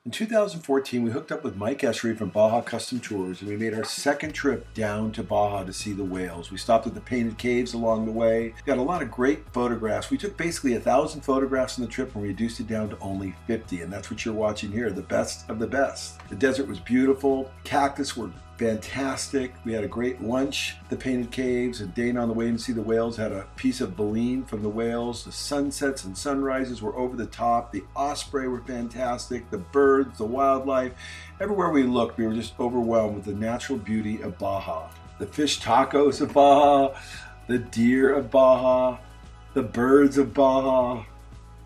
In 2014, we hooked up with Mike Essary from Baja Custom Tours, and we made our second trip down to Baja to see the whales. We stopped at the Painted Caves along the way. Got a lot of great photographs. We took basically 1,000 photographs on the trip and reduced it down to only 50, and that's what you're watching here, the best of the best. The desert was beautiful. Cactus were fantastic. We had a great lunch at the Painted Caves, and Dana on the way in to see the whales had a piece of baleen from the whales. The sunsets and sunrises were over the top. The osprey were fantastic. The birds, the wildlife. Everywhere we looked, we were just overwhelmed with the natural beauty of Baja. The fish tacos of Baja, the deer of Baja, the birds of Baja.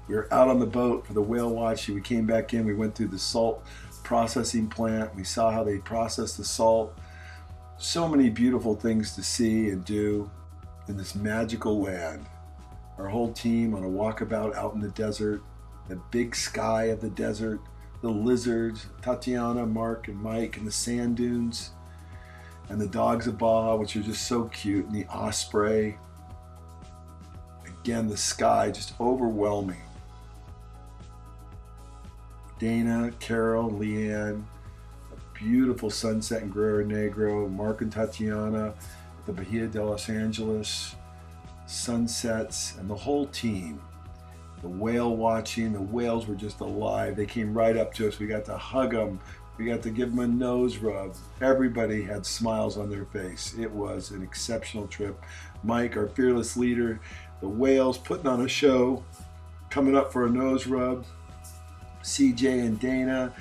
We were out on the boat for the whale watching. We came back in, we went through the salt processing plant. We saw how they process the salt. So many beautiful things to see and do in this magical land. Our whole team on a walkabout out in the desert, the big sky of the desert, the lizards, Tatiana, Mark, and Mike, and the sand dunes, and the dogs of Baja, which are just so cute, and the osprey. Again, the sky just overwhelming. Dana, Carol, Leanne, a beautiful sunset in Guerrero Negro, Mark and Tatiana, the Bahia de Los Angeles, sunsets, and the whole team. The whale watching, the whales were just alive. They came right up to us. We got to hug them. We got to give them a nose rub. Everybody had smiles on their face. It was an exceptional trip. Mike, our fearless leader, the whales putting on a show, coming up for a nose rub. CJ and Dana,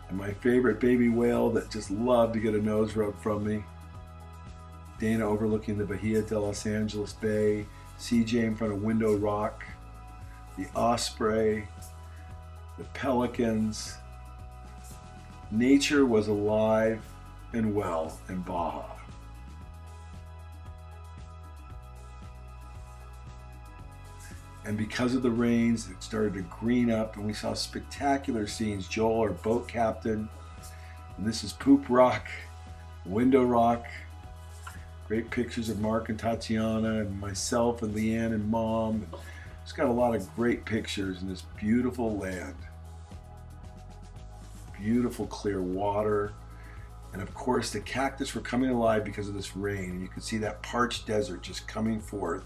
and my favorite baby whale that just loved to get a nose rub from me. Dana overlooking the Bahia de Los Angeles Bay, CJ in front of Window Rock, the osprey, the pelicans. Nature was alive and well in Baja. And because of the rains, it started to green up, and we saw spectacular scenes. Joel, our boat captain, and this is Poop Rock, Window Rock. Great pictures of Mark and Tatiana, and myself and Leanne and Mom. It's got a lot of great pictures in this beautiful land. Beautiful clear water. And of course, the cactus were coming alive because of this rain. And you could see that parched desert just coming forth.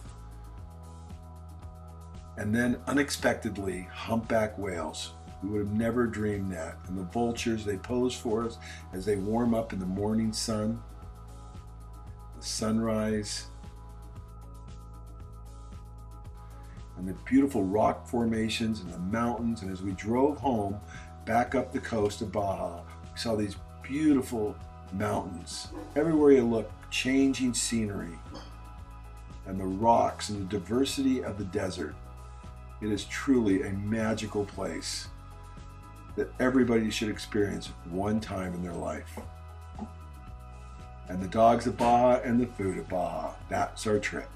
And then unexpectedly, humpback whales. We would have never dreamed that. And the vultures, they pose for us as they warm up in the morning sun, the sunrise, and the beautiful rock formations and the mountains. And as we drove home, back up the coast of Baja, we saw these beautiful mountains. Everywhere you look, changing scenery, and the rocks and the diversity of the desert. It is truly a magical place that everybody should experience one time in their life. And the dogs of Baja and the food of Baja, that's our trip.